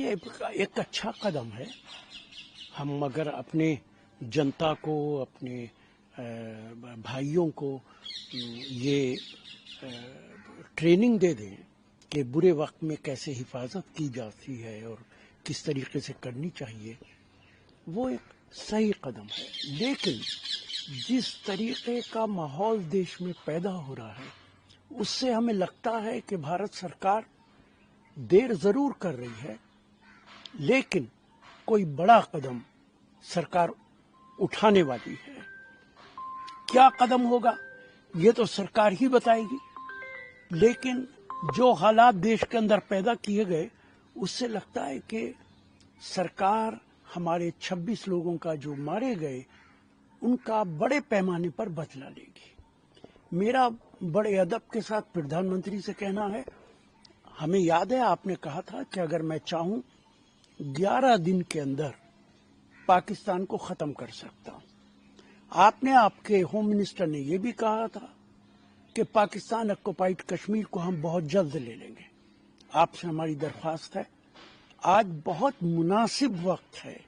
ये एक अच्छा कदम है। हम अगर अपने जनता को, अपने भाइयों को ये ट्रेनिंग दे दें कि बुरे वक्त में कैसे हिफाजत की जाती है और किस तरीके से करनी चाहिए, वो एक सही कदम है। लेकिन जिस तरीके का माहौल देश में पैदा हो रहा है, उससे हमें लगता है कि भारत सरकार देर जरूर कर रही है, लेकिन कोई बड़ा कदम सरकार उठाने वाली है। क्या कदम होगा ये तो सरकार ही बताएगी, लेकिन जो हालात देश के अंदर पैदा किए गए, उससे लगता है कि सरकार हमारे 26 लोगों का जो मारे गए, उनका बड़े पैमाने पर बदला लेगी। मेरा बड़े अदब के साथ प्रधानमंत्री से कहना है, हमें याद है आपने कहा था कि अगर मैं चाहूं 11 दिन के अंदर पाकिस्तान को खत्म कर सकता हूं। आपने, आपके होम मिनिस्टर ने यह भी कहा था कि पाकिस्तान ऑक्युपाइड कश्मीर को हम बहुत जल्द ले लेंगे। आपसे हमारी दरख्वास्त है, आज बहुत मुनासिब वक्त है,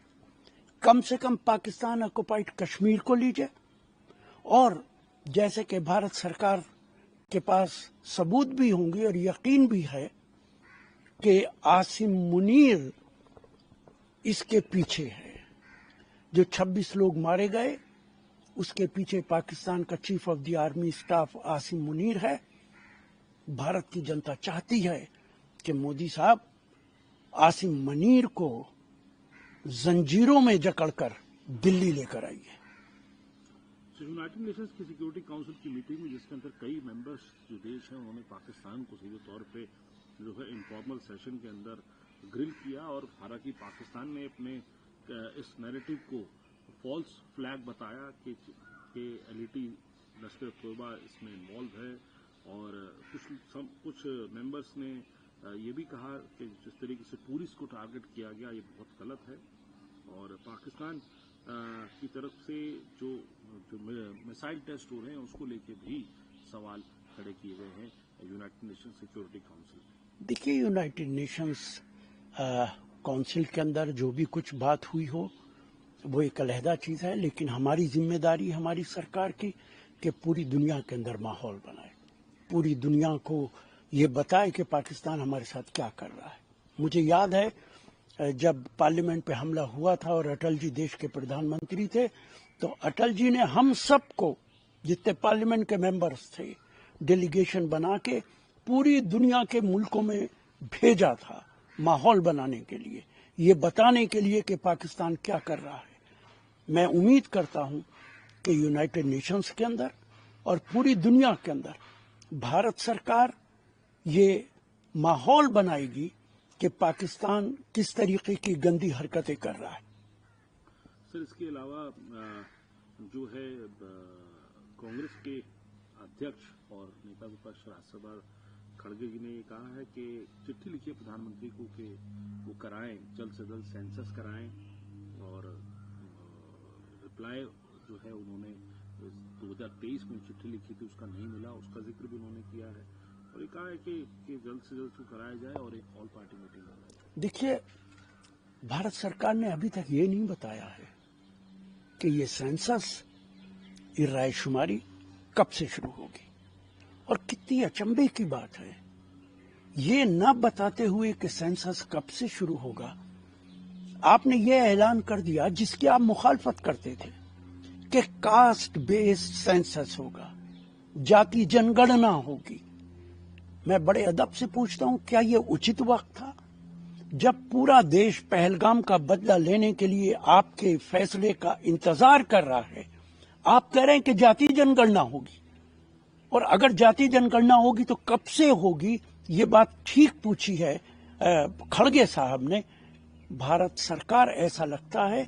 कम से कम पाकिस्तान ऑक्युपाइड कश्मीर को लीजिए। और जैसे कि भारत सरकार के पास सबूत भी होंगे और यकीन भी है कि आसिम मुनीर इसके पीछे है। जो 26 लोग मारे गए, उसके पीछे पाकिस्तान का chief of the army staff Asim Munir है। भारत की जनता चाहती है कि मोदी साहब आसिम मुनीर को जंजीरों में जकड़कर दिल्ली लेकर आइए। यूनाइटेड नेशंस की सिक्योरिटी काउंसिल की मीटिंग में, जिसके अंदर कई मेंबर्स जो देश हैं, उन्होंने पाकिस्तान को सीधे तौर पे जो है इनफॉर्मल सेशन के अंदर ग्रिल किया। और हालांकि पाकिस्तान ने अपने इस नैरेटिव को फॉल्स फ्लैग बताया कि एलईटी लश्कर तोयबा इसमें इन्वॉल्व है। और कुछ मेंबर्स ने ये भी कहा कि जिस तरीके से पुलिस को टारगेट किया गया, ये बहुत गलत है। और पाकिस्तान की तरफ से जो मिसाइल टेस्ट हो रहे हैं, उसको लेके भी सवाल खड़े किए गए हैं यूनाइटेड नेशंस सिक्योरिटी काउंसिल। देखिए, यूनाइटेड नेशंस काउंसिल के अंदर जो भी कुछ बात हुई हो, वो एक अलहदा चीज़ है, लेकिन हमारी जिम्मेदारी हमारी सरकार की कि पूरी दुनिया के अंदर माहौल बनाए, पूरी दुनिया को ये बताए कि पाकिस्तान हमारे साथ क्या कर रहा है। मुझे याद है जब पार्लियामेंट पे हमला हुआ था और अटल जी देश के प्रधानमंत्री थे, तो अटल जी ने हम सबको, जितने पार्लियामेंट के मेंबर्स थे, डेलीगेशन बना के पूरी दुनिया के मुल्कों में भेजा था, माहौल बनाने के लिए, ये बताने के लिए कि पाकिस्तान क्या कर रहा है। मैं उम्मीद करता हूं कि यूनाइटेड नेशंस के अंदर और पूरी दुनिया के अंदर भारत सरकार ये माहौल बनाएगी कि पाकिस्तान किस तरीके की गंदी हरकतें कर रहा है। सर, इसके अलावा जो है कांग्रेस के अध्यक्ष और नेता विपक्ष राज्यसभा खड़गे जी ने कहा है कि चिट्ठी लिखिए प्रधानमंत्री को कि वो कराएं, जल्द से जल्द सेंसस कराएं। और रिप्लाई जो है उन्होंने 2023 में चिट्ठी लिखी थी, उसका नहीं मिला, उसका जिक्र भी उन्होंने किया है। और ये कहा है कि जल्द से जल्द उसको कराया जाए और एक ऑल पार्टी मीटिंग हो जाए। देखिए, भारत सरकार ने अभी तक ये नहीं बताया है कि ये सेंसस, ये रायशुमारी कब से शुरू होगी। और कितनी अचंभे की बात है, ये न बताते हुए कि सेंसस कब से शुरू होगा, आपने ये ऐलान कर दिया जिसकी आप मुखालफत करते थे कि कास्ट बेस्ड सेंसस होगा, जाति जनगणना होगी। मैं बड़े अदब से पूछता हूं, क्या ये उचित वक्त था जब पूरा देश पहलगाम का बदला लेने के लिए आपके फैसले का इंतजार कर रहा है? आप कह रहे हैं कि जाति जनगणना होगी, और अगर जाति जनगणना होगी तो कब से होगी? ये बात ठीक पूछी है खड़गे साहब ने। भारत सरकार, ऐसा लगता है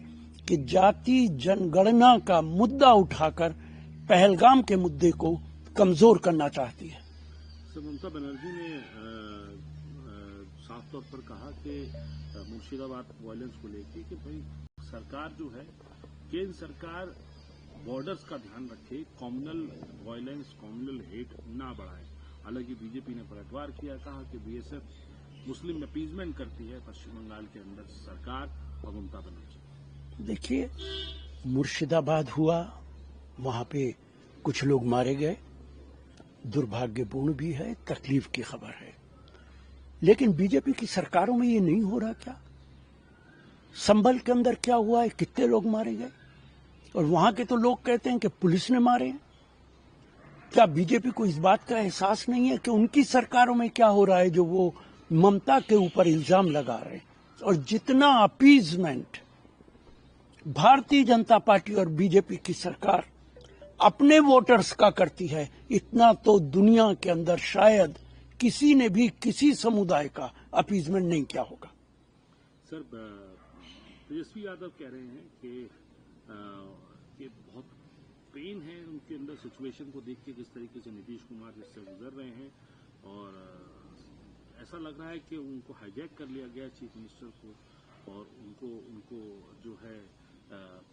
कि जाति जनगणना का मुद्दा उठाकर पहलगाम के मुद्दे को कमजोर करना चाहती है। ममता बनर्जी ने साफ तौर पर कहा कि मुर्शिदाबाद वायलेंस को लेकर कि भाई सरकार जो है, केंद्र सरकार बॉर्डर्स का ध्यान रखे, कॉम्युनल वायलेंस, कॉम्युनल हेट ना बढ़ाए। हालांकि बीजेपी ने पलटवार किया, कहा कि बीएसएफ मुस्लिम अपीजमेंट करती है पश्चिम बंगाल के अंदर सरकार और ममता बनर्जी। देखिए, मुर्शिदाबाद हुआ, वहां पे कुछ लोग मारे गए, दुर्भाग्यपूर्ण भी है, तकलीफ की खबर है। लेकिन बीजेपी की सरकारों में ये नहीं हो रहा क्या? संभल के अंदर क्या हुआ है, कितने लोग मारे गए, और वहां के तो लोग कहते हैं कि पुलिस ने मारे हैं। क्या बीजेपी को इस बात का एहसास नहीं है कि उनकी सरकारों में क्या हो रहा है जो वो ममता के ऊपर इल्जाम लगा रहे हैं? और जितना अपीजमेंट भारतीय जनता पार्टी और बीजेपी की सरकार अपने वोटर्स का करती है, इतना तो दुनिया के अंदर शायद किसी ने भी किसी समुदाय का अपीजमेंट नहीं किया होगा। सर, तेजस्वी यादव कह रहे हैं कि बहुत पेन है उनके अंदर सिचुएशन को देख के, जिस तरीके से नीतीश कुमार जिससे गुजर रहे हैं, और ऐसा लग रहा है कि उनको हाईजैक कर लिया गया चीफ मिनिस्टर को, और उनको जो है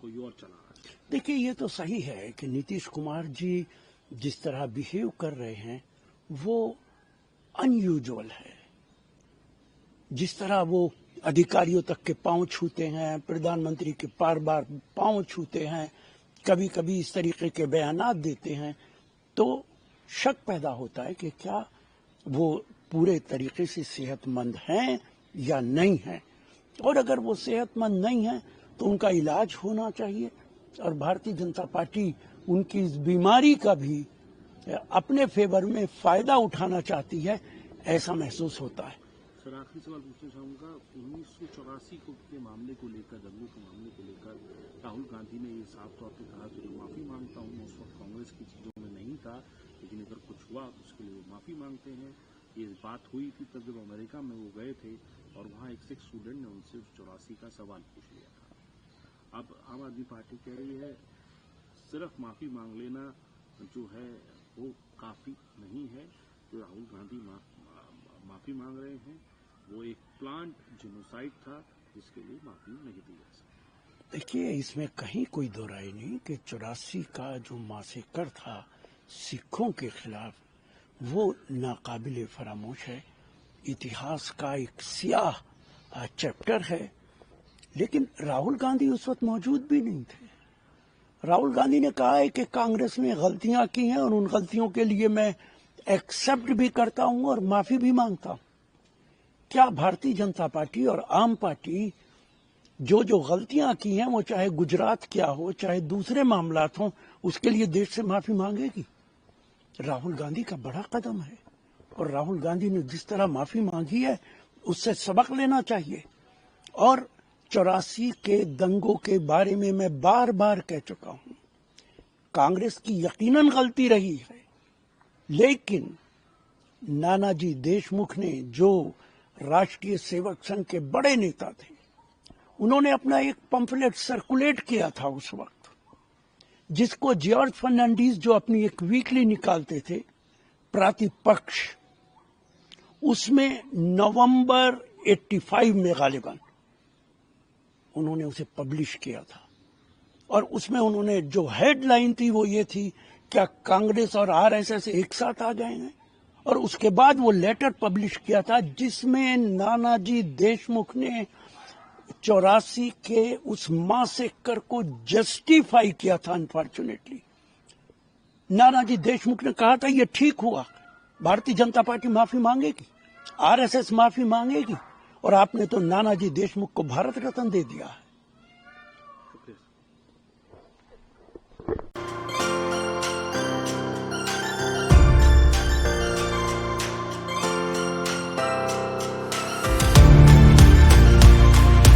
कोई और चला रहा है। देखिए, ये तो सही है कि नीतीश कुमार जी जिस तरह बिहेव कर रहे हैं वो अनयूजुअल है। जिस तरह वो अधिकारियों तक के पांव छूते हैं, प्रधानमंत्री के बार बार पांव छूते हैं, कभी कभी इस तरीके के बयानात देते हैं, तो शक पैदा होता है कि क्या वो पूरे तरीके से सेहतमंद हैं या नहीं हैं। और अगर वो सेहतमंद नहीं हैं तो उनका इलाज होना चाहिए, और भारतीय जनता पार्टी उनकी इस बीमारी का भी अपने फेवर में फायदा उठाना चाहती है, ऐसा महसूस होता है। सर, आखिरी सवाल पूछना चाहूंगा, 1984 के मामले को लेकर, दंगों के मामले को लेकर राहुल गांधी ने ये साफ तौर पर कहा कि माफी मांगता हूं, उस वक्त कांग्रेस की चीजों में नहीं था, लेकिन अगर कुछ हुआ तो उसके लिए वो माफी मांगते हैं। ये बात हुई थी तब जब अमेरिका में वो गए थे और वहाँ एक सिख स्टूडेंट ने उनसे 84 का सवाल पूछ लिया था। अब आम आदमी पार्टी कह रही है सिर्फ माफी मांग लेना जो है वो काफी नहीं है। जो राहुल गांधी माफी मांग रहे हैं वो एक प्लांट जेनोसाइड था जिसके लिए माफी नहीं दी जा सकती। देखिए, इसमें कहीं कोई दो राय नहीं कि 84 का जो मासेकर था सिखों के खिलाफ, वो नाकाबिले फरामोश है, इतिहास का एक स्याह चैप्टर है। लेकिन राहुल गांधी उस वक्त मौजूद भी नहीं थे। राहुल गांधी ने कहा है कि कांग्रेस ने गलतियां की हैं और उन गलतियों के लिए मैं एक्सेप्ट भी करता हूं और माफी भी मांगता हूं। क्या भारतीय जनता पार्टी और आम पार्टी जो जो गलतियां की हैं, वो चाहे गुजरात क्या हो, चाहे दूसरे मामलात हों, उसके लिए देश से माफी मांगेगी? राहुल गांधी का बड़ा कदम है, और राहुल गांधी ने जिस तरह माफी मांगी है उससे सबक लेना चाहिए। और 84 के दंगों के बारे में मैं बार बार कह चुका हूं, कांग्रेस की यकीनन गलती रही है, लेकिन नानाजी देशमुख ने, जो राष्ट्रीय सेवक संघ के बड़े नेता थे, उन्होंने अपना एक पंफलेट सर्कुलेट किया था उस वक्त, जिसको जॉर्ज फर्नांडीज जो अपनी एक वीकली निकालते थे, प्रतिपक्ष, उसमें नवंबर 85 में गालिबन उन्होंने उसे पब्लिश किया था। और उसमें उन्होंने जो हेडलाइन थी वो ये थी, क्या कांग्रेस और आरएसएस एक साथ आ गए हैं? और उसके बाद वो लेटर पब्लिश किया था जिसमें नानाजी देशमुख ने 84 के उस मासेकर को जस्टिफाई किया था। अनफॉर्चुनेटली नानाजी देशमुख ने कहा था ये ठीक हुआ, भारतीय जनता पार्टी माफी मांगेगी, आरएसएस माफी मांगेगी, और आपने तो नानाजी देशमुख को भारत रत्न दे दिया है।